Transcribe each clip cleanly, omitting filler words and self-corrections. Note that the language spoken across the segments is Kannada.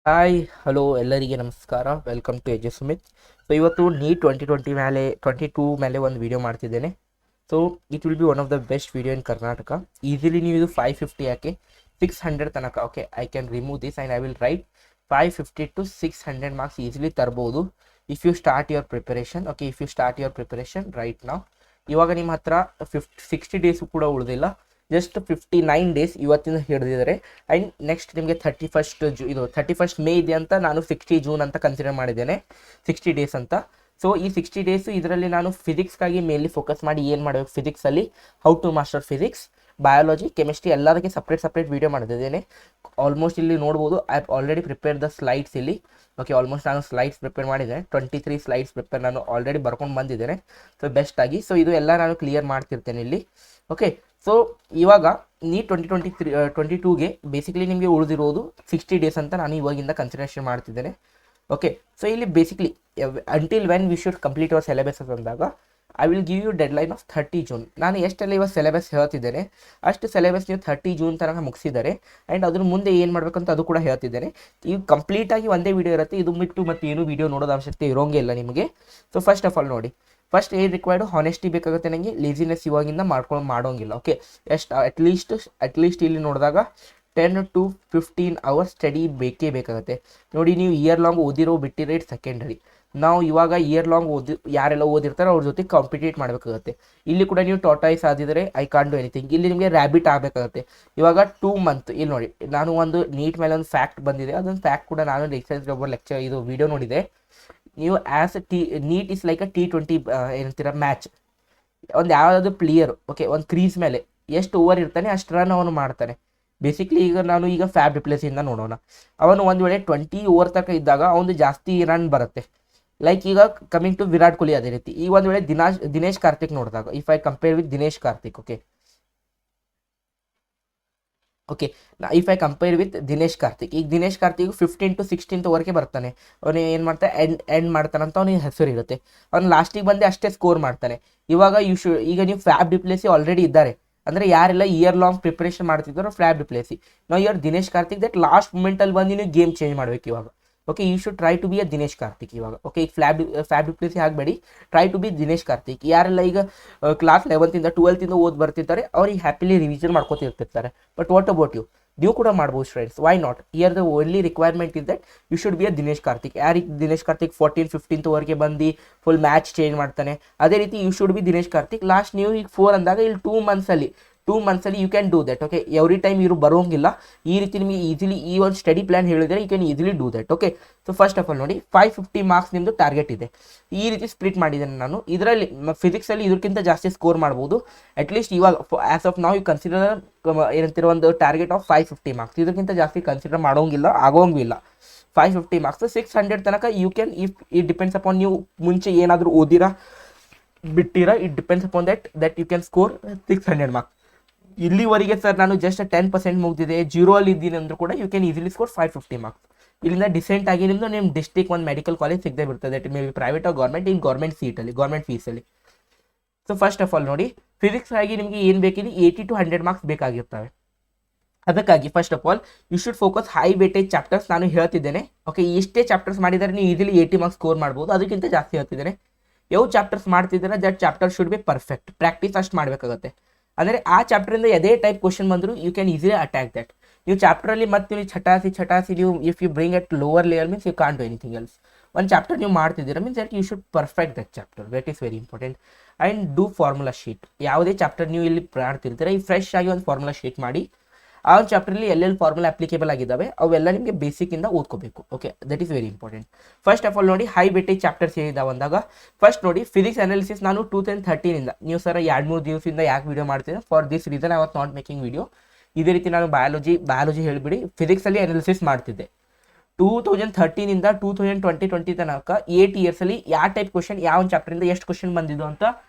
ಹಾಯ್ ಹಲೋ ಎಲ್ಲರಿಗೆ ನಮಸ್ಕಾರ. Welcome to AJ Sumit. So ಇವತ್ತು ನೀಟ್ 2020 ಮೇಲೆ 22 ಮೇಲೆ ಒಂದು ವಿಡಿಯೋ ಮಾಡ್ತಿದ್ದೇನೆ. So it will be one of the best video in Karnataka. Easily ನೀವು ಇದು 550 ಯಾಕೆ 600 ತನಕ okay I can remove this and I will write 550 to 600 marks easily ತರ್ಬೋದು if you start your preparation. Okay, if you start your preparation right ನಾವು. ಇವಾಗ ನಿಮ್ಮ ಹತ್ರ 60 ಡೇಸು ಕೂಡ ಉಳಿದಿಲ್ಲ, ಜಸ್ಟ್ 59 ಡೇಸ್ ಇವತ್ತಿಂದ ಹಿಡಿದಿದ್ದಾರೆ. ಆ್ಯಂಡ್ ನೆಕ್ಸ್ಟ್ ನಿಮಗೆ 31st ಮೇ ಇದೆ ಅಂತ ನಾನು 60 ಜೂನ್ ಅಂತ ಕನ್ಸಿಡರ್ ಮಾಡಿದ್ದೇನೆ, 60 ಡೇಸ್ ಅಂತ. ಸೊ ಈ 60 ಡೇಸು ಇದರಲ್ಲಿ ನಾನು ಫಿಸಿಕ್ಸ್ಗಾಗಿ ಮೇನ್ಲಿ ಫೋಕಸ್ ಮಾಡಿ ಏನು ಮಾಡಬೇಕು, ಫಿಸಿಕ್ಸಲ್ಲಿ how to master physics, biology, chemistry ಎಲ್ಲದಕ್ಕೆ ಸಪ್ರೇಟ್ ವೀಡಿಯೋ ಮಾಡಿದ್ದೇನೆ. ಆಲ್ಮೋಸ್ಟ್ ಇಲ್ಲಿ ನೋಡ್ಬೋದು, I have already prepare the slides ಇಲ್ಲಿ. ಓಕೆ, ಆಲ್ಮೋಸ್ಟ್ ನಾನು ಸ್ಲೈಡ್ಸ್ ಪ್ರಿಪೇರ್ ಮಾಡಿದ್ದೇನೆ, 23 ಸ್ಲೈಡ್ಸ್ ಪ್ರಿಪೇರ್ ನಾನು ಆಲ್ರೆಡಿ ಬರ್ಕೊಂಡು ಬಂದಿದ್ದೇನೆ. ಸೊ ಬೆಸ್ಟಾಗಿ ಸೊ ಇದು ಎಲ್ಲ ನಾನು ಕ್ಲಿಯರ್ ಮಾಡ್ತಿರ್ತೇನೆ ಇಲ್ಲಿ. ಓಕೆ, ಸೊ ಇವಾಗ ನೀಟ್ 2022ಗೆ ಬೇಸಿಕಲಿ ನಿಮಗೆ ಉಳಿದಿರೋದು 60 ಡೇಸ್ ಅಂತ ನಾನು ಇವಾಗಿಂದ ಕನ್ಸಿಡರೇಷನ್ ಮಾಡ್ತಿದ್ದೇನೆ. ಓಕೆ, ಸೊ ಇಲ್ಲಿ basically until when we should complete our syllabus ಅಂದಾಗ I will give you deadline of 30 June. ನಾನು ಎಷ್ಟೆಲ್ಲ ಇವಾಗ ಸಿಲೆಬಸ್ ಹೇಳ್ತಿದ್ದೇನೆ ಅಷ್ಟು ಸಿಲೆಬಸ್ ನೀವು 30 ಜೂನ್ ತನಕ ಮುಗಿಸಿದ್ದಾರೆ. ಆ್ಯಂಡ್ ಅದ್ರ ಮುಂದೆ ಏನು ಮಾಡಬೇಕಂತ ಅದು ಕೂಡ ಹೇಳ್ತಿದ್ದೇನೆ. ಈಗ ಕಂಪ್ಲೀಟಾಗಿ ಒಂದೇ ವೀಡಿಯೋ ಇರುತ್ತೆ, ಇದು ಬಿಟ್ಟು ಮತ್ತೆ ಏನು ವೀಡಿಯೋ ನೋಡೋದು ಅವಶ್ಯಕತೆ ಇರೋಂಗೆ ಇಲ್ಲ ನಿಮಗೆ. ಸೊ ಫಸ್ಟ್ ಆಫ್ ಆಲ್ ನೋಡಿ, ಫಸ್ಟ್ ಏನು ರಿಕ್ವೈರ್ಡು, ಹಾನೆಸ್ಟಿ ಬೇಕಾಗುತ್ತೆ ನನಗೆ, ಲೇಸಿನೆಸ್ ಇವಾಗಿಂದ ಮಾಡೋಂಗಿಲ್ಲ. ಓಕೆ, ಎಷ್ಟು ಅಟ್ಲೀಸ್ಟ್ ಇಲ್ಲಿ ನೋಡಿದಾಗ 10 to 15 ಅವರ್ಸ್ ಸ್ಟಡಿ ಬೇಕೇ ಬೇಕಾಗುತ್ತೆ. ನೋಡಿ, ನೀವು ಇಯರ್ ಲಾಂಗ್ ಓದಿರೋ ಬಿಟ್ಟಿರೋ ಇಟ್ ಸೆಕೆಂಡರಿ. ನಾವು ಇವಾಗ ಇಯರ್ ಲಾಂಗ್ ಯಾರೆಲ್ಲ ಓದಿರ್ತಾರೆ ಅವ್ರ ಜೊತೆ ಕಾಂಪಿಟೇಟ್ ಮಾಡಬೇಕಾಗುತ್ತೆ. ಇಲ್ಲಿ ಕೂಡ ನೀವು ಟಾಟಾಯ್ಸ್ ಆದಿದ್ರೆ ಐ ಕಾಂಟ್ ಡು ಎನಿಥಿಂಗ್. ಇಲ್ಲಿ ನಿಮಗೆ ರ್ಯಾಬಿಟ್ ಆಗಬೇಕಾಗುತ್ತೆ. ಇವಾಗ 2 ಮಂತ್ ಇಲ್ಲಿ ನೋಡಿ, ನಾನು ಒಂದು ನೀಟ್ ಮೇಲೆ ಒಂದು ಫ್ಯಾಕ್ಟ್ ಬಂದಿದೆ, ಅದೊಂದು ಫ್ಯಾಕ್ಟ್ ಕೂಡ ನಾನು ಲೆಕ್ಚರ್ ಇದು ವಿಡಿಯೋ ನೋಡಿದೆ. ನೀವು as NEET is like a T20 ಏನಂತೀರ ಮ್ಯಾಚ್. ಒಂದು ಯಾವುದಾದ್ರು ಪ್ಲೇಯರ್ ಓಕೆ ಒಂದು ಕ್ರೀಸ್ ಮೇಲೆ ಎಷ್ಟು ಓವರ್ ಇರ್ತಾನೆ ಅಷ್ಟು ರನ್ ಅವನು ಮಾಡ್ತಾನೆ. ಬೇಸಿಕ್ಲಿ ಈಗ ಫ್ಯಾಬ್ ಡಿಪ್ಲೆಸಿಯಿಂದ ನೋಡೋಣ. ಅವನು ಒಂದು ವೇಳೆ 20 ಓವರ್ ತನಕ ಇದ್ದಾಗ ಅವನು ಜಾಸ್ತಿ ರನ್ ಬರುತ್ತೆ. ಲೈಕ್ ಈಗ ಕಮಿಂಗ್ ಟು ವಿರಾಟ್ ಕೊಹ್ಲಿ ಅದೇ ರೀತಿ. ಈಗ ಒಂದು ವೇಳೆ ದಿನೇಶ್ ಕಾರ್ತಿಕ್ ನೋಡಿದಾಗ, if I compare with Dinesh Karthik, okay if I compare with Dinesh Karthik, ಈಗ ದಿನೇಶ್ ಕಾರ್ತಿಕ್ 15 to 16 ಓವರ್ಗೆ ಬರ್ತಾನೆ. ಅವನು ಏನು ಮಾಡ್ತಾನೆ, ಎಂಡ್ ಮಾಡ್ತಾನಂತ ಅವನಿಗೆ ಹೆಸರು ಇರುತ್ತೆ. ಅವ್ನು ಲಾಸ್ಟಿಗೆ ಬಂದು ಅಷ್ಟೇ ಸ್ಕೋರ್ ಮಾಡ್ತಾನೆ. ಇವಾಗ ಈಗ ನೀವು ಫ್ಯಾಬ್ ಡಿಪ್ಲೆಸಿ ಆಲ್ರೆಡಿ ಇದ್ದಾರೆ ಅಂದರೆ ಯಾರೆಲ್ಲ ಇಯರ್ ಲಾಂಗ್ ಪ್ರಿಪರೇಷನ್ ಮಾಡ್ತಿದ್ದಾರೋ ಫ್ಯಾಬ್ ಡಿಪ್ಲೆಸಿ. ನಾವು year Dinesh Karthik that last ಮೂಮೆಂಟಲ್ಲಿ ಬಂದು ನೀವು ಗೇಮ್ ಚೇಂಜ್ ಮಾಡಬೇಕು ಇವಾಗ. Okay, you should try to be a Dinesh Karthik ಇವಾಗ. ಓಕೆ, ಈಗ ಫ್ಯಾಬ್ ಡಿಪ್ಲೆಸಿ ಆಗಬೇಡಿ, try to be Dinesh Karthik. ಯಾರೆಲ್ಲ ಈಗ ಕ್ಲಾಸ್ 11th 12th ಓದಿ ಬರ್ತಿರ್ತಾರೆ ಅವ್ರಿಗೆ ಹ್ಯಾಪಿಲಿ ರಿವಿಷನ್ ಮಾಡ್ಕೋತಿರ್ತಿರ್ತಾರೆ. But what about you? ನೀವು ಕೂಡ ಮಾಡ್ಬೋದು friends, why not? Year the only requirement is that you should be a Dinesh Karthik. ಯಾರಿಗೆ ದಿನೇಶ್ ಕಾರ್ತಿಕ್ 14th 15th ಓವರ್ಗೆ ಬಂದು ಫುಲ್ ಮ್ಯಾಚ್ ಚೇಂಜ್ ಮಾಡ್ತಾನೆ, ಅದೇ ರೀತಿ you should be Dinesh Karthik. Last ನೀವು ಈಗ 4 ಅಂದಾಗ ಇಲ್ಲಿ 2 ಮಂತ್ಸಲ್ಲಿ you can do that. Okay, every time ಇವರು ಬರೋಂಗಿಲ್ಲ. ಈ ರೀತಿ ನಿಮಗೆ ಈಸಿಲಿ ಈ ಒಂದು ಸ್ಟಡಿ ಪ್ಲಾನ್ ಹೇಳಿದರೆ you can easily do that. Okay, so first of all ನೋಡಿ, 550 ಮಾರ್ಕ್ಸ್ ನಿಮ್ಮದು ಟಾರ್ಗೆಟ್ ಇದೆ. ಈ ರೀತಿ ಸ್ಪ್ಲಿಟ್ ಮಾಡಿದ್ದೇನೆ ನಾನು. ಇದರಲ್ಲಿ ಫಿಸಿಕ್ಸಲ್ಲಿ ಇದಕ್ಕಿಂತ ಜಾಸ್ತಿ ಸ್ಕೋರ್ ಮಾಡ್ಬೋದು. ಅಟ್ಲೀಸ್ಟ್ ಇವಾಗ ಆ್ಯಸ್ ಆಫ್ ನಾವು ಯು ಕನ್ಸಿಡರ್ ಏನಂತಿರೋ ಒಂದು ಟಾರ್ಗೆಟ್ ಆಫ್ 550 ಮಾರ್ಕ್ಸ್. ಇದಕ್ಕಿಂತ ಜಾಸ್ತಿ ಕನ್ಸಿಡರ್ ಮಾಡೋಂಗಿಲ್ಲ, ಆಗೋಂಗಿಲ್ಲ. 550 ಮಾರ್ಕ್ಸ್ 600 ತನಕ you can, if it depends upon ನೀವು ಮುಂಚೆ ಏನಾದರೂ ಓದಿರಾ ಬಿಟ್ಟಿರಾ, it depends upon that you can score 600 marks. ಇಲ್ಲಿವರೆಗೆ ಸರ್ ನಾನು ಜಸ್ಟ್ 10% ಮುಗಿದಿದೆ, 0 ಅಲ್ಲಿ ಇದ್ದೀನಿ ಅಂದರೂ ಕೂಡ you can easily score 550 marks. ಇಲ್ಲಿಂದ ಡಿಸೆಂಟ್ ಆಗಿ ನಿಮ್ಮ ಡಿಸ್ಟ್ರಿಕ್ಟ್ ಒಂದು ಮೆಡಿಕಲ್ ಕಾಲೇಜ್ ಸಿಗದೆ ಬಿಡ್ತದೆ, it may be private or government, in government ಸೀಟಲ್ಲಿ, ಗೌರ್ಮೆಂಟ್ ಫೀಸಲ್ಲಿ. ಸೊ ಫಸ್ಟ್ ಆಫ್ ಆಲ್ ನೋಡಿ, ಫಿಸಿಕ್ಸ್ ಆಗಿ ನಿಮಗೆ ಏನು ಬೇಕಿದೆ 80 to 100 ಮಾರ್ಕ್ಸ್ ಬೇಕಾಗಿರ್ತವೆ. ಅದಕ್ಕಾಗಿ first of all you should focus high weightage chapters. ನಾನು ಹೇಳ್ತಿದ್ದೇನೆ ಓಕೆ, ಇಷ್ಟೇ ಚಾಪ್ಟರ್ಸ್ ಮಾಡಿದರೆ ನೀವು ಈಸಿಲಿ 80 ಮಾರ್ಕ್ಸ್ ಸ್ಕೋರ್ ಮಾಡ್ಬೋದು. ಅದಕ್ಕಿಂತ ಜಾಸ್ತಿ ಹೇಳ್ತಿದ್ದೇನೆ. ಯಾವ ಚಾಪ್ಟರ್ಸ್ ಮಾಡ್ತಿದ್ದೀರಾ that chapter should be perfect. Practice ಅಷ್ಟು ಮಾಡಬೇಕಾಗುತ್ತೆ. ಅಂದರೆ ಆ ಚಾಪ್ಟರಿಂದ ಯಾವುದೇ ಟೈಪ್ ಕ್ವಶನ್ ಬಂದರೂ you can easily attack that. ನೀವು ಚಾಪ್ಟರಲ್ಲಿ ಮತ್ತೆ ನೀವು ಛಟಾಸಿ ನೀವು if you bring at lower layer means you can't do anything else. ಒಂದು ಚಾಪ್ಟರ್ ನೀವು ಮಾಡ್ತಿದ್ದೀರಾ means that you should perfect that chapter, that is very important. And do formula sheet. ಯಾವುದೇ ಚಾಪ್ಟರ್ ನೀವು ಇಲ್ಲಿ ಮಾಡ್ತಿರ್ತೀರ, ಈ ಫ್ರೆಶ್ ಆಗಿ ಒಂದು ಫಾರ್ಮುಲಾ ಶೀಟ್ ಮಾಡಿ. ಆ ಒಂದು ಚಾಪ್ಟರ್ಲಿ ಎಲ್ಲೆಲ್ಲಿ ಫಾರ್ಮುಲಾ ಅಪ್ಲಿಕೇಬಲ್ ಆಗಿದ್ದಾವೆ ಅವೆಲ್ಲ ನಿಮಗೆ ಬೇಸಿಕ್ಕಿಂದ ಓದ್ಕೋಬೇಕು. Okay, that is very important. First of all ನೋಡಿ, ಹೈ ವೇಟೇಜ್ ಚಾಪ್ಟರ್ಸ್ ಏನಿದ್ದಾವೆ ಅಂದಾಗ ಫಸ್ಟ್ ನೋಡಿ, ಫಿಸಿಕ್ಸ್ ಅನಾಲಿಸಿಸ್ ನಾನು 2013 ನೀವು ಸರ್ 2-3 ದಿವಸದಿಂದ ಯಾಕೆ ವಿಡಿಯೋ ಮಾಡ್ತೀನಿ, for this reason I was not making video. ಇದೇ ರೀತಿ ನಾನು ಬಯಾಲಜಿ ಹೇಳಿಬಿಡಿ ಫಿಸಿಕ್ಸಲ್ಲಿ ಅನಾಲಿಸಿಸ್ ಮಾಡ್ತಿದ್ದೆ. 2013 2020 ತನಕ 8 ಇಯರ್ಸಲ್ಲಿ ಯಾವ ಟೈಪ್ ಕ್ವಶನ್, ಯಾವ ಒಂದು ಚಾಪ್ಟರಿಂದ ಎಷ್ಟು ಕ್ವಶನ್ ಬಂದಿದ್ದು ಅಂತ,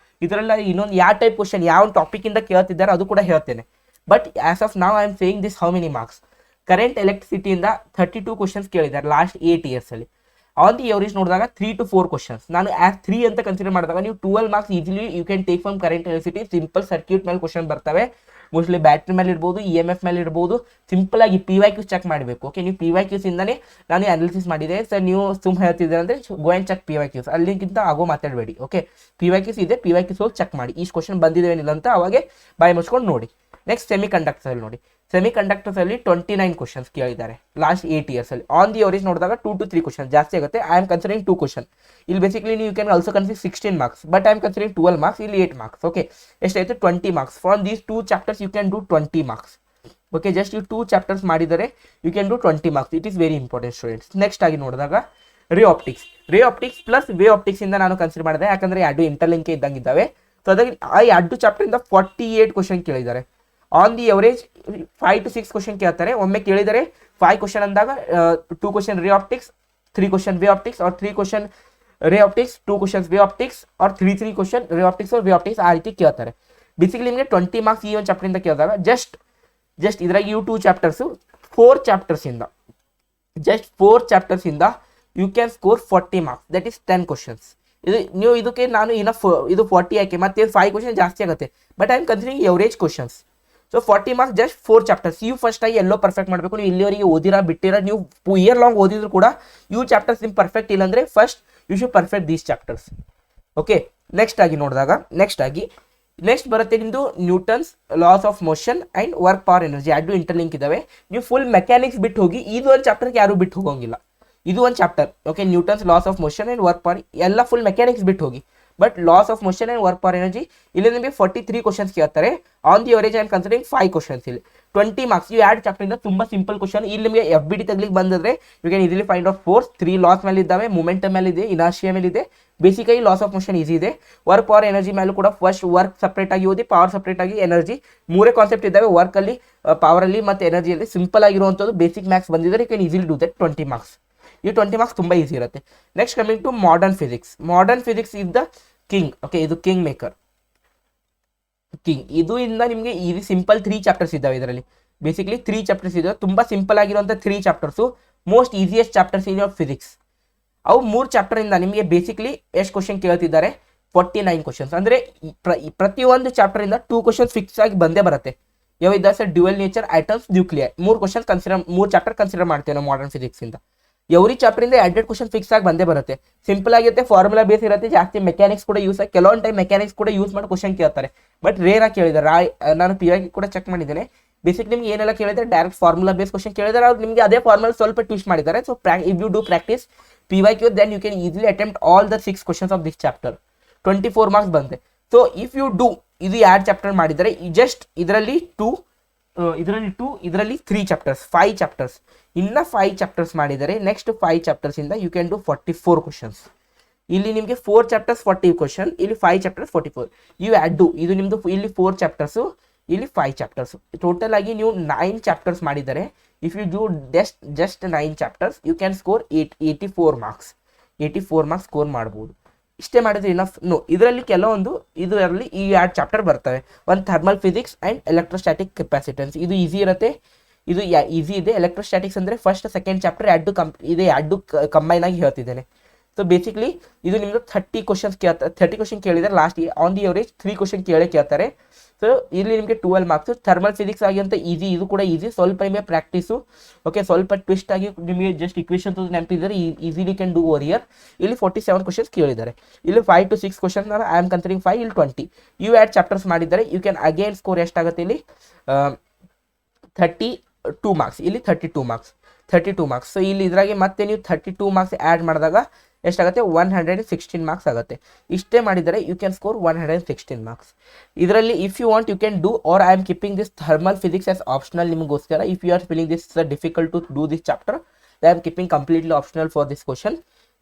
ಇದರಲ್ಲಿ ಇನ್ನೊಂದು ಯಾವ ಟೈಪ್ ಕ್ವಶನ್ ಯಾವ ಒಂದು ಟಾಪಿಕಿಂದ ಕೇಳ್ತಿದ್ದಾರೆ ಅದು ಕೂಡ ಹೇಳ್ತೇನೆ. But as of now I am saying this how many marks. Current ಎಲೆಕ್ಟ್ರಿಸಿಟಿಯಿಂದ 32 ಕ್ವಶನ್ಸ್ ಕೇಳಿದ್ದಾರೆ ಲಾಸ್ಟ್ 8 ಇಯರ್ಸಲ್ಲಿ. ಆನ್ ದಿ ಎವರೇಜ್ ನೋಡಿದಾಗ 3 to 4 ಕ್ವಶನ್ಸ್. ನಾನು ಆಸ್ 3 ಅಂತ ಕನ್ಸಿಡರ್ ಮಾಡಿದಾಗ ನೀವು 12 marks easily you can take from current electricity. Simple circuit ಮೇಲೆ ಕ್ವಶನ್ ಬರ್ತವೆ, ಮೋಸ್ಟ್ಲಿ ಬ್ಯಾಟ್ರಿ ಮೇಲೆ ಇರ್ಬೋದು, EMF ಮೇಲೆ ಇರ್ಬೋದು. ಸಿಂಪಲ್ ಆಗಿ PYQ ಚೆಕ್ ಮಾಡಬೇಕು. ಓಕೆ, ನೀವು PYQs ಇಂದಾನೆ ನಾನು ಅನಾಲಿಸಿಸ್ ಮಾಡಿದೆ ಸರ್, ನೀವು ಸುಮ್ ಹೇಳ್ತಿದ್ದೀರ ಅಂದರೆ ಗೋ ಆ್ಯಂಡ್ ಚೆಕ್ PYQs, ಅಲ್ಲಿಗಿಂತ ಆಗೋ ಮಾತಾಡಬೇಡಿ. ಓಕೆ, PYQs ಇದೆ, PYQs ಹೋಗಿ ಚೆಕ್ ಮಾಡಿ, ಈ ಕ್ವಶನ್ ಬಂದಿದೆ ಏನಿಲ್ಲ ಅಂತ ಅವಾಗೆ ಬಾಯಿ ಮುಚ್ಕೊಂಡು ನೋಡಿ. ನೆಕ್ಸ್ಟ್ ಸೆಮಿ ಕಂಡಕ್ಟರ್ಸ್ ನೋಡಿ. ಸೆಮಿ ಕಂಡಕ್ಟರ್ಸ್ ಅಲ್ಲಿ 29 ಕ್ವಶನ್ಸ್ ಕೇಳಿದ್ದಾರೆ ಲಾಸ್ಟ್ 8 years ಅಲ್ಲಿ. ಆನ್ ದಿ ಅವರೇಜ್ ನೋಡಿದಾಗ 2 to 3 ಕ್ವಶನ್ ಜಾಸ್ತಿ ಆಗುತ್ತೆ. I am considering 2 question. ಇಲ್ಲಿ ಬೇಸಿಕಲಿ ನೀವು can also consider 16 marks, but I am considering 12 marks, ಇಲ್ಲಿ 8 ಮಾರ್ಕ್ಸ್. ಓಕೆ, ಎಷ್ಟಾಯ್ತು 20 marks. From these 2 chapters you can do 20 marks. Okay, just ಈ 2 ಚಾಪ್ಟರ್ಸ್ ಮಾಡಿದರೆ you can do 20 marks. It is very important students. Next ಆಗಿ ನೋಡಿದಾಗ ರೇ ಆಪ್ಟಿಕ್ಸ್ ಪ್ಲಸ್ ವೇ ಆಪ್ಟಿಕ್ಸ್ ಇಂದ ನಾನು ಕನ್ಸಿಡರ್ ಮಾಡಿದೆ, ಯಾಕಂದ್ರೆ ಎರಡು ಇಂಟರ್ಲಿಂಕ್ ಇದ್ದಂಗಿದ್ದಾವೆ. ಸೊ ಅದಾಗಿ ಆ 2 ಚಾಪ್ಟರ್ ಇಂದ 48 ಕ್ವಶನ್ ಕೇಳಿದ್ದಾರೆ. On the average 5 to 6 question ಕೇಳ್ತಾರೆ. ಒಮ್ಮೆ ಕೇಳಿದರೆ 5 ಕ್ವಶನ್ ಅಂದಾಗ 2 question ray optics, 3 question wave optics, or 3 question ray optics, 2 questions wave optics, or 3 question ray optics or wave optics, ಆ ರೀತಿ ಕೇಳ್ತಾರೆ. ಬೇಸಿಕಲಿ ನಿಮಗೆ 20 ಮಾರ್ಕ್ಸ್ ಈ ಒಂದು ಚಾಪ್ಟರ್ ಇಂದ ಕೇಳಿದಾಗ ಜಸ್ಟ್ ಇದ್ರಾಗ ಇವು 2 ಚಾಪ್ಟರ್ಸು 4 ಚಾಪ್ಟರ್ಸ್ ಇಂದ you can score 40 marks, that is 10 questions. ಇದು ನೀವು ಇದಕ್ಕೆ ನಾನು ಇದು 40 ಯಾಕೆ, ಮತ್ತೆ 5 ಕ್ವಶನ್ ಜಾಸ್ತಿ ಆಗುತ್ತೆ, but I am considering average questions. So 40 marks just 4 chapters. ಇವು ಫಸ್ಟ್ ಆಗಿ ಎಲ್ಲೋ ಪರ್ಫೆಕ್ಟ್ ಮಾಡಬೇಕು. ನೀವು ಇಲ್ಲಿವರೆಗೆ ಓದಿರ ಬಿಟ್ಟಿರ, ನೀವು ಇಯರ್ ಲಾಂಗ್ ಓದಿದ್ರು ಕೂಡ ಇವು ಚಾಪ್ಟರ್ಸ್ ನಿಮ್ಗೆ ಪರ್ಫೆಕ್ಟ್ ಇಲ್ಲ ಅಂದರೆ first you should perfect these chapters. Okay, next ಬರುತ್ತೆ ನಿಮ್ಮದು Newton's laws of motion and work power energy. ಎರಡು ಇಂಟರ್ಲಿಂಕ್ ಇದಾವೆ. ನೀವು ಫುಲ್ ಮೆಕ್ಯಾನಿಕ್ಸ್ ಬಿಟ್ಟು ಹೋಗಿ, ಇದು ಒಂದು ಚಾಪ್ಟರ್ಗೆ ಯಾರು ಬಿಟ್ಟು ಹೋಗೋಂಗಿಲ್ಲ. ಇದು ಒಂದು chapter. Okay, Newton's laws of motion and work power ಎಲ್ಲ ಫುಲ್ ಮೆಕ್ಯಾನಿಕ್ಸ್ ಬಿಟ್ಟು ಹೋಗಿ. But loss of motion and work power energy ಇಲ್ಲಿ ನಿಮಗೆ 43 ಕ್ವಶನ್ಸ್ ಕೇಳ್ತಾರೆ. On the average I am considering 5 questions. ಇಲ್ಲಿ 20 ಮಾರ್ಕ್ಸ್. ಇವು 2 ಚಾಪ್ಟರ್ ಇಂದ ತುಂಬ ಸಿಂಪಲ್ ಕ್ವಶನ್. ಇಲ್ಲಿ ನಿಮಗೆ FBD ತೆಗ್ಲಿಕ್ಕೆ ಬಂದಿದ್ರೆ you can easily find out force. 3 laws ಮೇಲೆ ಇದ್ದಾವೆ, ಮೂಮೆಂಟಮ್ ಮೇಲೆ ಇದೆ, ಇನಾರ್ಷಿಯಾ ಮೇಲೆ ಇದೆ. Basically laws of motion easy ಇದೆ. ವರ್ಕ್ ಪವರ್ ಎನರ್ಜಿ ಮೇಲೂ ಕೂಡ ಫಸ್ಟ್ ವರ್ಕ್ ಸಪ್ರೇಟ್ ಆಗಿ ಓದಿ, ಪವರ್ ಸಪ್ರೇಟ್ ಆಗಿ ಎನರ್ಜಿ, 3 ಕಾನ್ಸೆಪ್ಟ್ ಇದ್ದಾವೆ. ವರ್ಕಲ್ಲಿ, ಪವರಲ್ಲಿ ಮತ್ತು ಎನರ್ಜಿಯಲ್ಲಿ ಸಿಂಪಲ್ ಆಗಿರುವಂಥದ್ದು ಬೇಸಿಕ್ ಮ್ಯಾಥ್ಸ್ ಬಂದಿದ್ರೆ you can easily do that 20 marks. ಈ 20 ಮಾರ್ಕ್ಸ್ ತುಂಬ ಈಸಿ ಇರುತ್ತೆ. Next coming to modern physics is the king. Okay, ಇದು ಕಿಂಗ್ ಮೇಕರ್. ಇದು ಇಂದ ನಿಮಗೆ ಈಸಿ ಸಿಂಪಲ್ 3 ಚಾಪ್ಟರ್ಸ್ ಇದ್ದಾವೆ. ಇದರಲ್ಲಿ ಬೇಸಿಕಲಿ 3 ಚಾಪ್ಟರ್ಸ್ ಇದಾವೆ. ತುಂಬ ಸಿಂಪಲ್ ಆಗಿರುವಂಥ 3 chapters, most easiest chapters in your physics. ಅವು 3 ಚಾಪ್ಟರ್ ಇಂದ ನಿಮಗೆ ಬೇಸಿಕಲಿ ಎಷ್ಟು ಕ್ವಶನ್ ಕೇಳ್ತಿದ್ದಾರೆ? 49 ಕ್ವಶನ್ಸ್. ಅಂದರೆ ಪ್ರತಿಯೊಂದು ಚಾಪ್ಟರ್ ಇಂದ 2 ಕ್ವಶನ್ಸ್ ಫಿಕ್ಸ್ ಆಗಿ ಬಂದೇ ಬರುತ್ತೆ. ಯಾವ ಇದ್ದಾರೆ sir? Dual nature, atoms, nuclear. 3 question ಮೂರು ಚಾಪ್ಟರ್ ಕನ್ಸಿಡರ್ ಮಾಡ್ತೇವೆ ನಾವು ಮಾಡರ್ನ್ ಫಿಸಿಕ್ಸ್ ಇಂದ. ಎವ್ರಿ ಚಾಪ್ಟರ್ ಇಂದ 2 ಕ್ವಶನ್ ಫಿಕ್ಸ್ ಆಗಿ ಬಂದೇ ಬರುತ್ತೆ. ಸಿಂಪಲ್ ಆಗಿರುತ್ತೆ, ಫಾರ್ಮುಲಾ ಬೇಸ್ ಇರುತ್ತೆ, ಜಾಸ್ತಿ ಮೆಕ್ಯಾನಿಕ್ಸ್ ಕೂಡ ಯೂಸ್ ಆಗಿ, ಕೆಲವೊಂದು ಟೈಮ್ ಮೆಕ್ಯಾನಿಕ್ಸ್ ಕೂಡ ಯೂಸ್ ಮಾಡಿ ಕ್ವಶನ್ ಕೇಳ್ತಾರೆ. ಬಟ್ ರೇರ್ ಆಗಿ ಕೇಳಿದ್ದಾರೆ. ನಾನು PYQ ಕೂಡ ಚೆಕ್ ಮಾಡಿದ್ದೇನೆ. ಬೇಸಿಕ್ ನಿಮ್ಗೆ ಏನೆಲ್ಲ ಕೇಳಿದ್ರೆ ಡೈರೆಕ್ಟ್ ಫಾರ್ಮುಲಾ ಬೇಸ್ ಕ್ವಶನ್ ಕೇಳಿದರೆ, ಅವ್ರು ನಿಮಗೆ ಅದೇ ಫಾರ್ಮುಲಾ ಸ್ವಲ್ಪ ಟ್ವಿಸ್ಟ್ ಮಾಡಿದ್ದಾರೆ. So if you do practice PYQ, then you can easily attempt all the 6 questions of this chapter. 24 marks ಬಂದೆ. ಸೊ ಇಫ್ ಯು ಡೂ ಇದು 2 ಚಾಪ್ಟರ್ ಮಾಡಿದರೆ, ಜಸ್ಟ್ ಇದರಲ್ಲಿ 2, ಇದರಲ್ಲಿ 3 ಚಾಪ್ಟರ್ಸ್, 5 ಚಾಪ್ಟರ್ಸ್. ಇನ್ನು 5 ಚಾಪ್ಟರ್ಸ್ ಮಾಡಿದರೆ ನೆಕ್ಸ್ಟ್ 5 ಚಾಪ್ಟರ್ಸ್ ಇಂದ ಯು ಕ್ಯಾನ್ ಡೂ 44 ಕ್ವಶನ್ಸ್. ಇಲ್ಲಿ ನಿಮಗೆ 4 ಚಾಪ್ಟರ್ಸ್ 40 ಕ್ವಶನ್, ಇಲ್ಲಿ 5 ಚಾಪ್ಟರ್ಸ್ 44. ಇವು ಆ್ಯಡ್ ಇದು ನಿಮ್ಮದು ಇಲ್ಲಿ 4 ಚಾಪ್ಟರ್ಸು, ಇಲ್ಲಿ 5 ಚಾಪ್ಟರ್ಸು. ಟೋಟಲ್ ಆಗಿ ನೀವು 9 ಚಾಪ್ಟರ್ಸ್ ಮಾಡಿದರೆ, if you do just 9 chapters you can score 84 marks. 84 marks score ಮಾಡ್ಬೋದು. ಇಷ್ಟೇ ಮಾಡಿದ್ರೆ ಇನಫ್? ನೋ. ಇದರಲ್ಲಿ ಇದರಲ್ಲಿ ಈ 2 ಚಾಪ್ಟರ್ ಬರ್ತವೆ. ಒಂದು thermal physics and electrostatic capacitance. ಇದು ಈಸಿ ಇರುತ್ತೆ, ಇದು ಈಸಿ ಇದೆ. ಎಲೆಕ್ಟ್ರೋಸ್ಟ್ಯಾಟಿಕ್ಸ್ ಅಂದರೆ ಫಸ್ಟ್ ಸೆಕೆಂಡ್ ಚಾಪ್ಟರ್ ಎರಡು ಕಂಬೈನ್ ಆಗಿ ಹೇಳ್ತಿದ್ದೇನೆ. ಸೊ ಬೇಸಿಕ್ಲಿ ಇದು ನಿಮ್ಮದು 30 ಕ್ವಶನ್ ಕೇಳಿದರೆ last on the average 3 question ಕೇಳ್ತಾರೆ. ಸೊ ಇಲ್ಲಿ ನಿಮಗೆ 12 ಮಾರ್ಕ್ಸ್. ಥರ್ಮಲ್ ಫಿಸಿಕ್ಸ್ ಆಗಿ ಅಂತ ಈಸಿ, ಇದು ಕೂಡ ಈಸಿ. ಸ್ವಲ್ಪ ನಿಮಗೆ ಪ್ರಾಕ್ಟೀಸು, ಓಕೆ, ಸ್ವಲ್ಪ ಟ್ವಿಸ್ಟ್ ಆಗಿ ನಿಮಗೆ ಜಸ್ಟ್ ಇಕ್ವೇಷನ್ ನೆನಪಿದ್ದಾರೆ, easily can do over year. ಇಲ್ಲಿ 47 ಕ್ವಶನ್ಸ್ ಕೇಳಿದ್ದಾರೆ. ಇಲ್ಲಿ 5 to 6 question I am considering 5, ಇಲ್ಲಿ 20. ಇವು 2 ಚಾಪ್ಟರ್ಸ್ ಮಾಡಿದ್ದಾರೆ ಯು ಕ್ಯಾನ್ ಅಗೇನ್ ಸ್ಕೋರ್ ಎಷ್ಟಾಗುತ್ತೆ? ಇಲ್ಲಿ 32 ಮಾರ್ಕ್ಸ್. ಇಲ್ಲಿ 32 ಮಾರ್ಕ್ಸ್. ಸೊ ಇಲ್ಲಿ ಇದ್ರಾಗೆ ಮತ್ತೆ ನೀವು 32 ಮಾರ್ಕ್ಸ್ ಆ್ಯಡ್ ಮಾಡಿದಾಗ ಎಷ್ಟಾಗುತ್ತೆ? 116 ಮಾರ್ಕ್ಸ್ ಆಗುತ್ತೆ. ಇಷ್ಟೇ ಮಾಡಿದರೆ ಯು ಕ್ಯಾನ್ ಸ್ಕೋರ್ 116 ಮಾರ್ಕ್ಸ್. ಇದರಲ್ಲಿ if you want you can do, or I am keeping this thermal physics as optional ನಿಮಗೋಸ್ಕರ. If you are feeling this difficult to do this chapter, I am keeping completely optional for this question.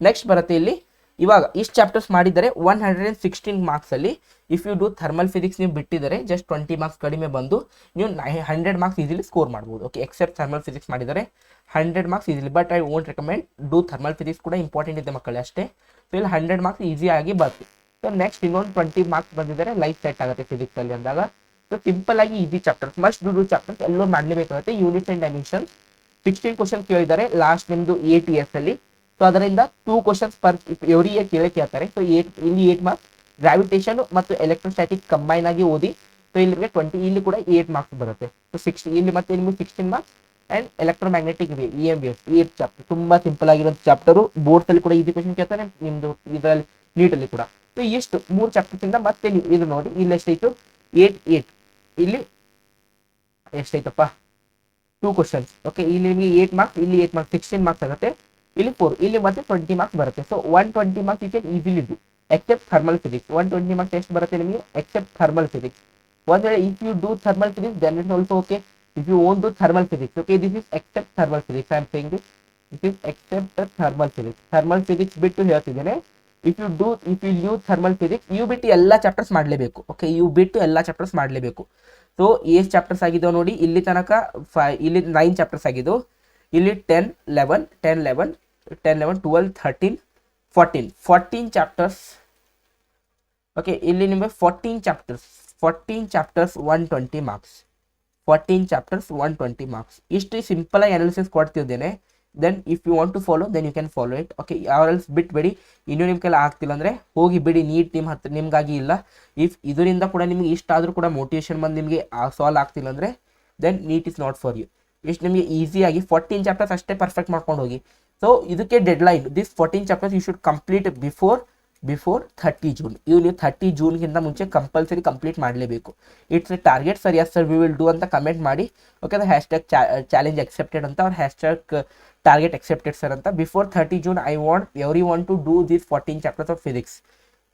Next ಬರುತ್ತೆ ಇಲ್ಲಿ, ಇವಾಗ ಇಷ್ಟು ಚಾಪ್ಟರ್ಸ್ ಮಾಡಿದರೆ 116 ಮಾರ್ಕ್ಸಲ್ಲಿ if you do thermal physics ನೀವು ಬಿಟ್ಟಿದ್ದಾರೆ ಜಸ್ಟ್ 20 ಮಾರ್ಕ್ಸ್ ಕಡಿಮೆ ಬಂದು ನೀವು 100 ಮಾರ್ಕ್ಸ್ ಈಸಿಲಿ ಸ್ಕೋರ್ ಮಾಡ್ಬೋದು. ಓಕೆ, ಎಕ್ಸೆಪ್ಟ್ ಥರ್ಮಲ್ ಫಿಸಿಕ್ಸ್ ಮಾಡಿದರೆ 100 marks easily. But I won't recommend do thermal physics ಕೂಡ ಇಂಪಾರ್ಟೆಂಟ್ ಇದೆ ಮಕ್ಕಳೇ ಅಷ್ಟೇ. ಸೊ ಇಲ್ಲಿ 100 ಮಾರ್ಕ್ಸ್ ಈಸಿಯಾಗಿ ಬರ್ತೀವಿ. ಸೊ ನೆಕ್ಸ್ಟ್ ಇನ್ನೊಂದು 20 ಮಾರ್ಕ್ಸ್ ಬಂದಿದ್ದಾರೆ ಲೈಫ್ ಸೆಟ್ ಆಗುತ್ತೆ ಫಿಸಿಕ್ಸಲ್ಲಿ ಅಂದಾಗ. ಸೊ ಸಿಂಪಲ್ ಆಗಿ easy chapters, must do chapters ಎಲ್ಲೋ ಮಾಡಲೇಬೇಕಾಗುತ್ತೆ. ಯೂನಿಟ್ಸ್ ಆ್ಯಂಡ್ ಡೈಮೆನ್ಷನ್ 16 ಕ್ವಶನ್ ಕೇಳಿದ್ದಾರೆ ಲಾಸ್ಟ್ ನಿಮ್ಮದು 8 years ಅಲ್ಲಿ. ಸೊ ಅದರಿಂದ 2 ಕ್ವಶನ್ಸ್ ಪರ್ ಎವ್ರಿ ಇಯರ್ ಕೇಳ್ತಾರೆ. ಸೊ ಇಲ್ಲಿ 8 ಮಾರ್ಕ್ಸ್. ಗ್ರಾವಿಟೇಷನ್ ಮತ್ತು ಎಲೆಕ್ಟ್ರೋಸ್ಟ್ಯಾಟಿಕ್ ಕಂಬೈನ್ ಆಗಿ ಓದಿ ಸೊ ಇಲ್ಲಿ ನಿಮಗೆ 20, ಇಲ್ಲಿ ಕೂಡ 8 ಮಾರ್ಕ್ಸ್ ಬರುತ್ತೆ. ಸೊ 60 ಇಲ್ಲಿ ಮತ್ತೆ ನಿಮಗೆ 16 marks. And electromagnetic wave EMWs 8 chapter, ತುಂಬಾ ಸಿಂಪಲ್ ಆಗಿರೋ ಚಾಪ್ಟರ್. ಬೋರ್ಡ್ಸ್ ಅಲ್ಲಿ ಕೂಡ ಈಸಿ ಕ್ವಶನ್ ಕೇಳ್ತಾನೆ, ನಿಮ್ದು ಇದರಲ್ಲಿ ನೀಟಲ್ಲಿ ಕೂಡ. ಸೊ ಎಷ್ಟು 3 ಚಾಪ್ಟರ್ಸ್ ಇಂದ ಮತ್ತೆ ನೀವು ಇದು ನೋಡಿ, ಇಲ್ಲಿ ಎಷ್ಟಾಯ್ತು 8 ಇಲ್ಲಿ ಎಷ್ಟಾಯ್ತಪ್ಪ 2 ಕ್ವಶನ್ಸ್. ಓಕೆ, ಇಲ್ಲಿ ನಿಮಗೆ 8 ಮಾರ್ಕ್ಸ್, ಇಲ್ಲಿ 8 ಮಾರ್ಕ್ಸ್, 16 ಮಾರ್ಕ್ಸ್ ಆಗುತ್ತೆ. ಇಲ್ಲಿ 4, ಇಲ್ಲಿ ಮತ್ತೆ 20 ಮಾರ್ಕ್ಸ್ ಬರುತ್ತೆ. So 120 marks you can easily do except thermal physics. 120 marks ಎಷ್ಟು ಬರುತ್ತೆ ನಿಮಗೆ ಎಕ್ಸೆಪ್ಟ್ ಥರ್ಮಲ್ ಫಿಸಿಕ್ಸ್. ಒಂದ್ ವೇಳೆ if you do thermal physics then it's also okay. If you won't do thermal physics, okay, this is except thermal physics. I am saying this is except thermal physics. Thermal physics ಬಿಟ್ಟು ಹೇಳ್ತಿದ್ದೇನೆ. If you use thermal physics, you ಬಿಟ್ಟು ಎಲ್ಲ ಚಾಪ್ಟರ್ಸ್ ಮಾಡಲೇಬೇಕು. ಓಕೆ, ಯು ಬಿಟ್ಟು ಎಲ್ಲ ಚಾಪ್ಟರ್ಸ್ ಮಾಡಲೇಬೇಕು. ಸೊ ಎಷ್ಟು ಚಾಪ್ಟರ್ಸ್ ಆಗಿದ್ದಾವೆ ನೋಡಿ, ಇಲ್ಲಿ ತನಕ ಇಲ್ಲಿ 9 ಚಾಪ್ಟರ್ಸ್ ಆಗಿದ್ದು, ಇಲ್ಲಿ 10, 11, 12, 13, 14 ಚಾಪ್ಟರ್ಸ್. ಓಕೆ, ಇಲ್ಲಿ ನಿಮಗೆ 14 ಚಾಪ್ಟರ್ಸ್ 120 ಮಾರ್ಕ್ಸ್. 14 chapters 120 marks. ಇಷ್ಟು ಸಿಂಪಲ್ ಆಗಿ ಅನಾಲಿಸಿಸ್ ಕೊಡ್ತಿದ್ದೇನೆ. Then if you want to follow then you can follow it. Okay, ಯಾವಲ್ಸ್ ಬಿಟ್ಬೇಡಿ. ಇನ್ನೂ ನಿಮ್ಮ ಕೈಲಿ ಆಗ್ತಿಲ್ಲ ಅಂದರೆ ಹೋಗಿ ಬಿಡಿ, ನೀಟ್ ನಿಮ್ಮ ಹತ್ರ ನಿಮ್ಗಾಗಿ ಇಲ್ಲ. ಇಫ್ ಇದರಿಂದ ಕೂಡ ನಿಮಗೆ ಇಷ್ಟಾದರೂ ಕೂಡ ಮೋಟಿವೇಶನ್ ಬಂದು ನಿಮಗೆ ಸಾಲ್ವ್ ಆಗ್ತಿಲ್ಲ ಅಂದರೆ then NEET is not for you. ಇಷ್ಟು ನಿಮಗೆ ಈಸಿಯಾಗಿ 14 ಚಾಪ್ಟರ್ಸ್ ಅಷ್ಟೇ ಪರ್ಫೆಕ್ಟ್ ಮಾಡ್ಕೊಂಡು ಹೋಗಿ. ಸೊ ಇದಕ್ಕೆ deadline, this 14 chapters you should complete before 30 June. ನೀವು 30 ಜೂನ್ಗಿಂತ ಮುಂಚೆ ಕಂಪಲ್ಸರಿ ಕಂಪ್ಲೀಟ್ ಮಾಡಲೇಬೇಕು. It's a target sir. Yes sir we will do ಅಂತ ಕಮೆಂಟ್ ಮಾಡಿ. ಓಕೆ, ಅದು ಹ್ಯಾಶ್ಟ್ಯಾಗ್ ಚಾಲೆಂಜ್ ಅಕ್ಸೆಪ್ಟೆಡ್ ಅಂತ, ಅವ್ರ ಹ್ಯಾಶ್ಟ್ಯಾಗ್ ಟಾರ್ಗೆಟ್ ಅಕ್ಸೆಪ್ಟೆಡ್ ಸರ್ ಅಂತ. Before 30 June I want everyone to do this 14 chapters of physics.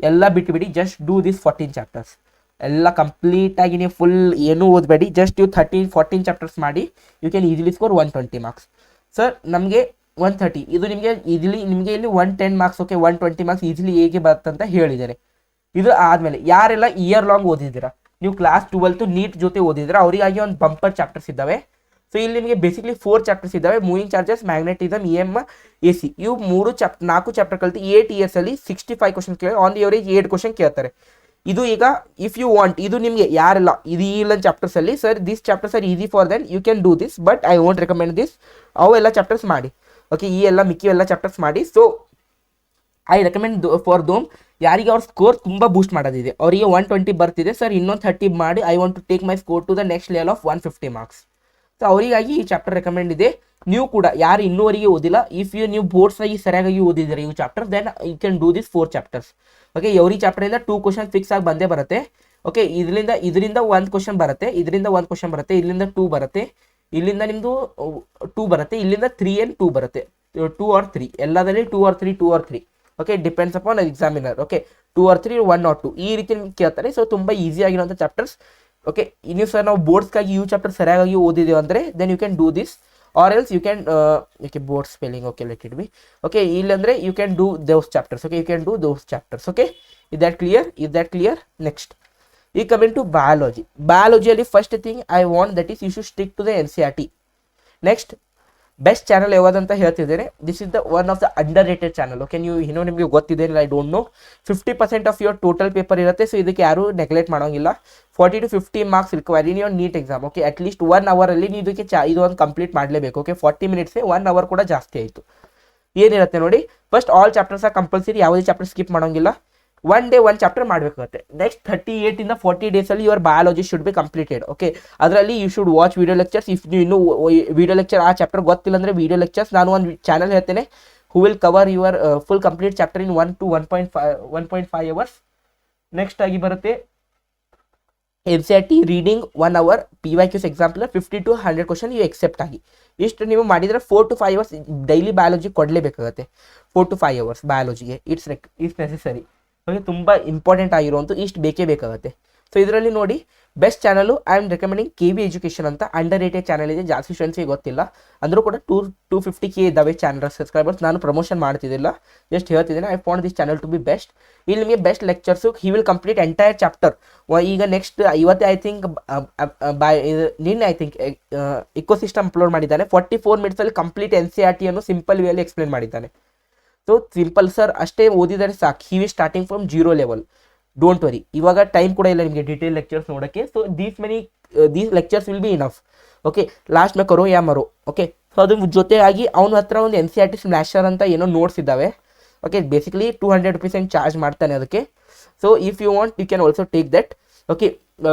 ಎಲ್ಲ ಬಿಟ್ಟುಬಿಡಿ, ಜಸ್ಟ್ ಡೂ ದಿಸ್ 14 ಚಾಪ್ಟರ್ಸ್. ಎಲ್ಲ ಕಂಪ್ಲೀಟಾಗಿ ನೀವು ಫುಲ್ ಏನೂ ಓದಬೇಡಿ, ಜಸ್ಟ್ ನೀವು 14 ಚಾಪ್ಟರ್ಸ್ ಮಾಡಿ. You can easily score 120 marks. Sir ನಮಗೆ 130, ಇದು ನಿಮಗೆ ನಿಮಗೆ ಇಲ್ಲಿ 110 ಮಾರ್ಕ್ಸ್. ಓಕೆ, 120 ಮಾರ್ಕ್ಸ್ ಈಸಿಲಿ ಹೇಗೆ ಬರುತ್ತಂತ ಹೇಳಿದ್ದಾರೆ. ಇದು ಆದಮೇಲೆ ಯಾರೆಲ್ಲ ಇಯರ್ ಲಾಂಗ್ ಓದಿದ್ದೀರಾ, ನೀವು ಕ್ಲಾಸ್ 12 ನೀಟ್ ಜೊತೆ ಓದಿದ್ದೀರಾ, ಅವರಿಗಾಗಿ ಒಂದು ಬಂಪರ್ ಚಾಪ್ಟರ್ಸ್ ಇದ್ದಾವೆ. ಸೊ ಇಲ್ಲಿ ನಿಮಗೆ ಬೇಸಿಕ್ಲಿ 4 ಚಾಪ್ಟರ್ಸ್ ಇದ್ದಾವೆ. Moving charges, magnetism, EM, AC. ಇವು 4 ಚಾಪ್ಟರ್ ಕಲಿತು 8 ಇಯರ್ಸಲ್ಲಿ 65 ಕ್ವಶನ್ ಕೇಳಿ ಆನ್ ದಿ ಅವರೇಜ್ 8 ಕ್ವಶನ್ ಕೇಳ್ತಾರೆ. ಇದು ಈಗ ಇಫ್ ಯು ವಾಂಟ್, ಇದು ನಿಮಗೆ ಯಾರೆಲ್ಲ ಇದು ಇಲ್ಲ ಚಾಪ್ಟರ್ಸಲ್ಲಿ sir this chapters are easy for then you can do this, but I won't recommend this. ಅವೆಲ್ಲ ಚಾಪ್ಟರ್ಸ್ ಮಾಡಿ. ಓಕೆ, ಈ ಎಲ್ಲ ಮಿಕ್ಕಿ ಎಲ್ಲ ಚಾಪ್ಟರ್ಸ್ ಮಾಡಿ. So I recommend for them ಯಾರಿಗೆ ಅವ್ರ ಸ್ಕೋರ್ ತುಂಬ ಬೂಸ್ಟ್ ಮಾಡೋದಿದೆ, ಅವರಿಗೆ 120 ಬರ್ತಿದೆ ಸರ್, ಇನ್ನೊಂದು 30 ಮಾಡಿ I want to take my score to the next level of 150 marks. So ಅವರಿಗಾಗಿ ಈ ಚಾಪ್ಟರ್ ರೆಕಮೆಂಡ್ ಇದೆ. ನೀವು ಕೂಡ ಯಾರು ಇನ್ನೂವರೆಗೆ ಓದಿಲ್ಲ, ಇಫ್ ನೀವು ಬೋರ್ಡ್ಸಾಗಿ ಸರಿಯಾಗಿ ಓದಿದ್ದೀರಾ ಈ chapter, then you can do this 4 chapters. Okay, every ಚಾಪ್ಟರಿಂದ 2 ಕ್ವಶನ್ ಫಿಕ್ಸ್ ಆಗಿ ಬಂದೇ ಬರುತ್ತೆ. ಓಕೆ, ಇದರಿಂದ 1 ಕ್ವಶನ್ ಬರುತ್ತೆ, ಇದರಿಂದ 1 ಕ್ವಶನ್ ಬರುತ್ತೆ, ಇಲ್ಲಿಂದ 2 ಬರುತ್ತೆ, ಇಲ್ಲಿಂದ ನಿಮ್ಮದು 2 ಬರುತ್ತೆ, ಇಲ್ಲಿಂದ 3 and 2 ಬರುತ್ತೆ, 2 or 3 ಎಲ್ಲದರಲ್ಲಿ 2 or 3. Okay, depends upon examiner. Okay, 2 or 3, 1 or 2 ಈ ರೀತಿ ನಿಮ್ಗೆ ಕೇಳ್ತಾರೆ. ಸೊ ತುಂಬ ಈಸಿ ಆಗಿರೋಂಥ ಚಾಪ್ಟರ್ಸ್. ಓಕೆ, ಇನ್ನು ಸರ್ ನಾವು ಬೋರ್ಡ್ಸ್ಗಾಗಿ ಈ ಚಾಪ್ಟರ್ ಸರಿಯಾಗಿ ಓದಿದ್ದೇವೆ ಅಂದರೆ then you can do this, or else you can okay board spelling. Okay, let it be. Okay, ಇಲ್ಲಂದರೆ you can do those chapters. Okay, you can do those chapters. Okay, is that clear? Next ಈ ಕಮಿಂಗ್ ಟು ಬಯಾಲಜಿಯಲ್ಲಿ first thing I want that is you should stick to the NCERT. Next best channel ಯಾವುದಂತ ಹೇಳ್ತಿದ್ದೇನೆ. This is the one of the underrated channel. Okay, ನೀವು ಇನ್ನೂ ನಿಮಗೆ ಗೊತ್ತಿದೆ, I don't know. 50% of your total paper ಇರುತ್ತೆ. ಸೊ ಇದಕ್ಕೆ ಯಾರು ನೆಗ್ಲೆಕ್ಟ್ ಮಾಡೋಂಗಿಲ್ಲ. 40 to 50 marks require in your NEET exam. Okay, at least 1 ಅವರಲ್ಲಿ ನೀವು ಇದಕ್ಕೆ ಇದು ಒಂದು ಕಂಪ್ಲೀಟ್ ಮಾಡಲೇಬೇಕು. ಓಕೆ, 40 ಮಿನಿಟ್ಸೇ 1 ಅವರ್ ಕೂಡ ಜಾಸ್ತಿ ಆಯಿತು. ಏನಿರುತ್ತೆ ನೋಡಿ, first all chapters are compulsory, ಯಾವುದೇ ಚಾಪ್ಟರ್ ಸ್ಕಿಪ್ ಮಾಡೋಂಗಿಲ್ಲ. 1 day 1 ಚಾಪ್ಟರ್ ಮಾಡಬೇಕಾಗುತ್ತೆ. ನೆಕ್ಸ್ಟ್ 38 ಇಂದ 40 ಡೇಸಲ್ಲಿ your biology should be completed. Okay, ಅದರಲ್ಲಿ you should watch video lectures. If ನೀವು ಇನ್ನೂ ವಿಡಿಯೋ ಲೆಕ್ಚರ್ ಆ ಚಾಪ್ಟರ್ ಗೊತ್ತಿಲ್ಲ ಅಂದರೆ ವಿಡಿಯೋ ಲೆಕ್ಚರ್ಸ್ ನಾನು ಒಂದು ಚಾನಲ್ ಹೇಳ್ತೇನೆ, who will cover your full complete chapter in 1 to 1.5 hours. Next ಆಗಿ ಬರುತ್ತೆ NCERT reading 1 hour, PYQs example 50 to 100 question ಇವು ಎಕ್ಸೆಪ್ಟ್ ಆಗಿ. ಇಷ್ಟು ನೀವು ಮಾಡಿದರೆ 4 to 5 hours ಡೈಲಿ ಬಯಾಲಜಿ ಕೊಡಲೇಬೇಕಾಗುತ್ತೆ. 4 to 5 hours ಬಯಾಲಜಿಗೆ ಇಟ್ಸ್ ನೆಸೆಸರಿ. ಓಕೆ, ತುಂಬ ಇಂಪಾರ್ಟೆಂಟ್ ಆಗಿರುವಂಥ ಇಷ್ಟು ಬೇಕೇ ಬೇಕಾಗುತ್ತೆ. ಸೊ ಇದರಲ್ಲಿ ನೋಡಿ best channel I am recommending KB education ಅಂತ ಅಂಡರ್ ರೇಟೆಡ್ ಚಾನಲ್ ಇದೆ. ಜಾಸ್ತಿ ಸ್ಟೂಡೆಂಟ್ಸ್ಗೆ ಗೊತ್ತಿಲ್ಲ ಅಂದರೂ ಕೂಡ 250K ಇದ್ದಾವೆ ಚಾನಲ್ ಸಬ್ಸ್ಕ್ರೈಬರ್ಸ್. ನಾನು ಪ್ರಮೋಷನ್ ಮಾಡ್ತಿದ್ದಿಲ್ಲ, ಜಸ್ಟ್ ಹೇಳ್ತಿದ್ದೇನೆ. I found this channel to be best. ಇಲ್ಲಿ ನಿಮಗೆ best lectures, he will complete entire chapter. ಈಗ ನೆಕ್ಸ್ಟ್ ಇವತ್ತೇ ಐ ಥಿಂಕ್ ನಿನ್ನೆ ಐ ಥಿಂಕ್ ಇಕೋಸಿಸ್ಟಮ್ ಅಪ್ಲೋಡ್ ಮಾಡಿದ್ದಾನೆ. 44 ಮಿನಿಟ್ಸಲ್ಲಿ ಕಂಪ್ಲೀಟ್ NCERT ಅನ್ನು ಸಿಂಪಲ್ ವೇಯಲ್ಲಿ ಎಕ್ಸ್ಪ್ಲೇನ್ ಮಾಡಿದ್ದಾನೆ. ಸೊ ಸಿಂಪಲ್ ಸರ್ ಅಷ್ಟೇ ಓದಿದರೆ ಸಾಕು. He we starting from 0 level. Don't worry, ಇವಾಗ ಟೈಮ್ ಕೂಡ ಇಲ್ಲ ನಿಮಗೆ ಡೀಟೇಲ್ ಲೆಕ್ಚರ್ಸ್ ನೋಡೋಕ್ಕೆ. So these lectures will be enough. Okay, last ಮೇ ಕರೋ ಯಾ ಮರೋ. ಓಕೆ, ಸೊ ಅದ್ರ ಜೊತೆಯಾಗಿ ಅವನ ಹತ್ರ ಒಂದು NCERT ಸ್ಮ್ಯಾಶರ್ ಅಂತ ಏನೋ ನೋಟ್ಸ್ ಇದ್ದಾವೆ. ಓಕೆ, ಬೇಸಿಕಲಿ 200 rupees ಚಾರ್ಜ್ ಮಾಡ್ತಾನೆ ಅದಕ್ಕೆ. So if you want you can also take that. Okay,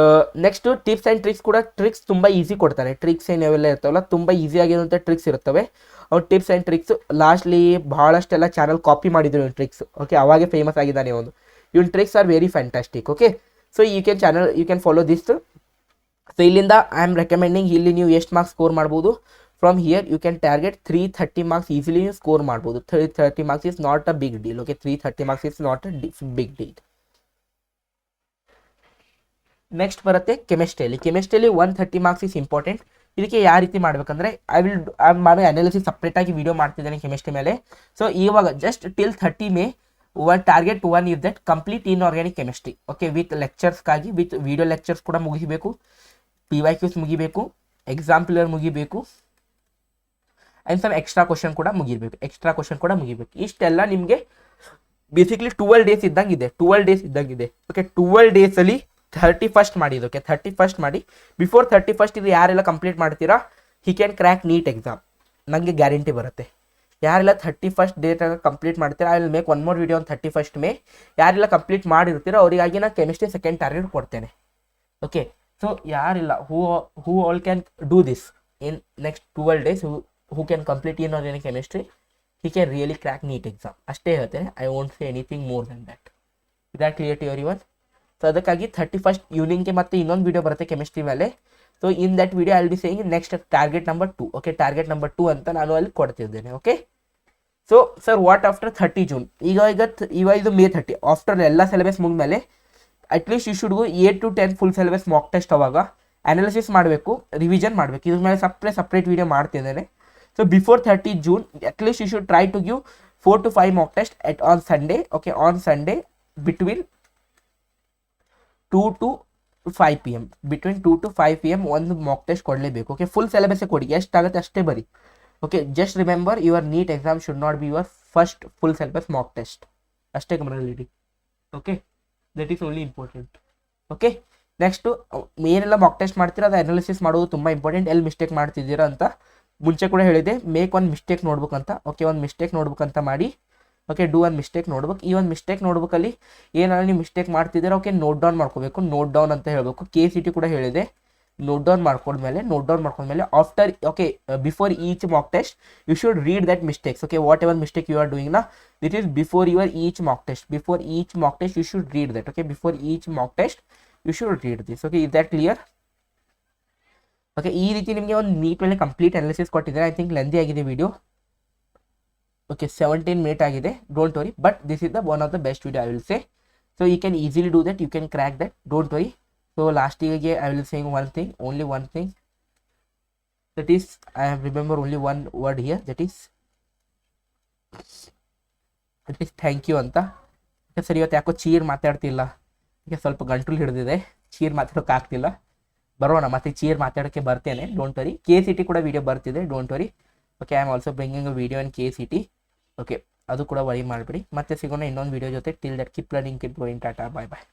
next tips and tricks ಕೂಡ ಟ್ರಿಕ್ಸ್ ತುಂಬ ಈಸಿ ಕೊಡ್ತಾನೆ. ಟ್ರಿಕ್ಸ್ ಏನೆಲ್ಲ ಇರ್ತಾವಲ್ಲ ತುಂಬ ಈಸಿಯಾಗಿರುವಂಥ ಟ್ರಿಕ್ಸ್ ಇರ್ತವೆ. ಅವ್ರು ಟಿಪ್ಸ್ ಆ್ಯಂಡ್ ಟ್ರಿಕ್ಸ್ ಲಾಸ್ಟ್ಲಿ ಭಾಳಷ್ಟೆಲ್ಲ ಚಾನಲ್ ಕಾಪಿ ಮಾಡಿದ್ರು ಇವ್ನು ಟ್ರಿಕ್ಸ್. ಓಕೆ, ಅವಾಗೆ ಫೇಮಸ್ ಆಗಿದ್ದಾನೆ ಅವನು. ಇವನ್ tricks are very fantastic. Okay, so you can follow this. So ಇಲ್ಲಿಂದ ಐ ಆಮ್ ರೆಕಮೆಂಡಿಂಗ್, ಇಲ್ಲಿ ನೀವು ಎಷ್ಟು ಮಾರ್ಕ್ಸ್ ಸ್ಕೋರ್ ಮಾಡ್ಬೋದು. From here you can target 330 marks easily ನೀವು ಸ್ಕೋರ್ ಮಾಡ್ಬೋದು. 330 marks is not a big deal. Okay, 330 marks is not a big deal. Next ಬರುತ್ತೆ ಕೆಮಿಸ್ಟ್ರಿಯಲ್ಲಿ. ಕೆಮಿಸ್ಟ್ರಿಯಲ್ಲಿ 130 ಮಾರ್ಕ್ಸ್ ಇಸ್ ಇಂಪಾರ್ಟೆಂಟ್. ಇದಕ್ಕೆ ಯಾವ ರೀತಿ ಮಾಡಬೇಕಂದ್ರೆ ಐ ಮಾಡೋ ಅನಾಲಿಸಿಸ್ ಸಪ್ರೇಟಾಗಿ ವಿಡಿಯೋ ಮಾಡ್ತಿದ್ದೇನೆ ಕೆಮಿಸ್ಟ್ರಿ ಮೇಲೆ. ಸೊ ಇವಾಗ just till 30 May target 1 is that complete inorganic chemistry. Okay, with ಲೆಕ್ಚರ್ಸ್ಗಾಗಿ ವಿತ್ ವಿಡಿಯೋ ಲೆಕ್ಚರ್ಸ್ ಕೂಡ ಮುಗಿಬೇಕು, PYQs ಮುಗಿಬೇಕು, ಎಕ್ಸಾಂಪಲರ್ ಮುಗಿಬೇಕು, ಆ್ಯಂಡ್ ಸಮ್ ಎಕ್ಸ್ಟ್ರಾ ಕ್ವಶನ್ ಕೂಡ ಮುಗಿಬೇಕು. ಇಷ್ಟೆಲ್ಲ ನಿಮಗೆ ಬೇಸಿಕ್ಲಿ 12 ಡೇಸ್ ಇದ್ದಂಗಿದೆ. ಓಕೆ, 12 ಡೇಸಲ್ಲಿ 31st ಮಾಡಿ. ಓಕೆ, 31st ಮಾಡಿ. ಬಿಫೋರ್ 31st ಇದು ಯಾರೆಲ್ಲ ಕಂಪ್ಲೀಟ್ ಮಾಡ್ತೀರಾ, he can crack NEET exam. ನನಗೆ ಗ್ಯಾರಂಟಿ ಬರುತ್ತೆ. ಯಾರೆಲ್ಲ 31st ಡೇಟಾಗ ಕಂಪ್ಲೀಟ್ ಮಾಡ್ತೀರಾ, I will make one more video on 31st May. ಯಾರೆಲ್ಲ ಕಂಪ್ಲೀಟ್ ಮಾಡಿರ್ತೀರೋ ಅವರಿಗಾಗಿ ನಾನು ಕೆಮಿಸ್ಟ್ರಿ ಸೆಕೆಂಡ್ ಟಾರ್ಗೆಟ್ ಕೊಡ್ತೇನೆ. ಓಕೆ, ಸೊ ಯಾರಿಲ್ಲ ಹೂ all can do this in next 12 days, who can complete inorganic chemistry, he can really crack NEET exam. ಅಷ್ಟೇ ಹೇಳ್ತೇನೆ. I won't say anything more than that. Is that clear to everyone? So ಅದಕ್ಕಾಗಿ 31st ಈವ್ನಿಂಗ್ಗೆ ಮತ್ತೆ ಇನ್ನೊಂದು ವಿಡಿಯೋ ಬರುತ್ತೆ ಕೆಮಿಸ್ಟ್ರಿ ಮೇಲೆ. So in that video I will be saying next target number 2. Okay, target number 2 ಅಂತ ನಾನು ಅಲ್ಲಿ ಕೊಡ್ತಿದ್ದೇನೆ. Okay, so sir what after 30 June? ಈಗ ಇದು ಮೇ 30. ಆಫ್ಟರ್ ಎಲ್ಲ ಸಿಲೆಬಸ್ ಮುಗಿದ್ಮೇಲೆ at least you should go 8 to 10 full syllabus mock test. ಅವಾಗ ಅನಾಲಿಸಿಸ್ ಮಾಡಬೇಕು, ರಿವಿಷನ್ ಮಾಡಬೇಕು. ಇದ್ರ ಮೇಲೆ ಸಪ್ರೇಟ್ ವಿಡಿಯೋ ಮಾಡ್ತಿದ್ದೇನೆ. So before 30 June at least you should try to give 4 to 5 mock test on Sunday. Okay, on Sunday between 2 to 5 PM. Between 2 to 5 PM ಒಂದು ಮಾಕ್ ಟೆಸ್ಟ್ ಕೊಡಲೇಬೇಕು. ಓಕೆ, ಫುಲ್ ಸಿಲೆಬಸ್ಸೇ ಕೊಡಿ, ಎಷ್ಟಾಗುತ್ತೆ ಅಷ್ಟೇ ಬರಿ. Okay, just remember your NEET exam should not be your first full syllabus mock test. ಅಷ್ಟೇ ಗಮನದಲ್ಲಿಡಿ. Okay, that is only important. Okay, next ಏನೆಲ್ಲ ಮಾಕ್ ಟೆಸ್ಟ್ ಮಾಡ್ತೀರಾ ಅದು ಅನಾಲಿಸಿಸ್ ಮಾಡೋದು ತುಂಬ ಇಂಪಾರ್ಟೆಂಟ್. ಎಲ್ಲಿ ಮಿಸ್ಟೇಕ್ ಮಾಡ್ತಿದ್ದೀರಾ ಅಂತ ಮುಂಚೆ ಕೂಡ ಹೇಳಿದೆ. ಮೇಕ್ ಒಂದು ಮಿಸ್ಟೇಕ್ ನೋಡ್ಬೇಕಂತ. ಓಕೆ, ಒಂದು ಮಿಸ್ಟೇಕ್ ನೋಡ್ಬೇಕಂತ ಮಾಡಿ. ಓಕೆ, ಡೂ ಒಂದು ಮಿಸ್ಟೇಕ್ ನೋಡ್ಬೇಕು. ಈ ಒಂದು ಮಿಸ್ಟೇಕ್ ನೋಡ್ಬೇಕಲ್ಲಿ ಏನಾದ್ರು ನೀವು ಮಿಸ್ಟೇಕ್ ಮಾಡ್ತಿದ್ದೀರಾ, ಓಕೆ ನೋಟ್ ಡೌನ್ ಮಾಡ್ಕೋಬೇಕು. ನೋಟ್ ಡೌನ್ ಅಂತ ಹೇಳಬೇಕು. KCT ಕೂಡ ಹೇಳಿದೆ, ನೋಟ್ ಡೌನ್ ಮಾಡ್ಕೊಂಡ್ಮೇಲೆ after before each mock test you should read that mistakes. Okay, whatever mistake you are doing ನಾ, that is before your each mock test. Before each mock test you should read that. Okay, before each mock test you should read this. Okay, is that clear? Okay, ಈ ರೀತಿ ನಿಮಗೆ ಒಂದು ನೀಟ್ ಮೇಲೆ ಕಂಪ್ಲೀಟ್ ಅನಾಲಿಸಿಸ್ ಕೊಟ್ಟಿದ್ದಾರೆ. ಐ ಥಿಂಕ್ ಲೆಂದಿ ಆಗಿದೆ ವಿಡಿಯೋ. ಓಕೆ, 17 minutes ಆಗಿದೆ. Don't worry, but this is the one of the best video I will say. So you can easily do that, you can crack that, don't worry. So ಲಾಸ್ಟಿಗೆ I will saying only one thing, that is I have remember only one word here, that is thank you ಅಂತ. ಸರಿ, ಇವತ್ತು ಯಾಕೋ ಚೀರ್ ಮಾತಾಡ್ತಿಲ್ಲ, ಈಗ ಸ್ವಲ್ಪ ಗಂಟಲು ಹಿಡಿದಿದೆ, ಚೀರ್ ಮಾತಾಡೋಕೆ ಆಗ್ತಿಲ್ಲ. ಬರೋಣ ಮತ್ತೆ ಚೀರ್ ಮಾತಾಡೋಕ್ಕೆ ಬರ್ತೇನೆ, ಡೋಂಟ್ ವರಿ. KCT ಕೂಡ ವಿಡಿಯೋ ಬರ್ತಿದೆ, don't worry. Okay, I am also bringing a video in KCT. Okay, ಅದು ಕೂಡ ವರಿ ಮಾಡಿಬಿಡಿ. ಮತ್ತೆ ಸಿಗೋಣ ಇನ್ನೊಂದು ವಿಡಿಯೋ ಜೊತೆ. Till that keep learning, keep going. Tata, bye bye.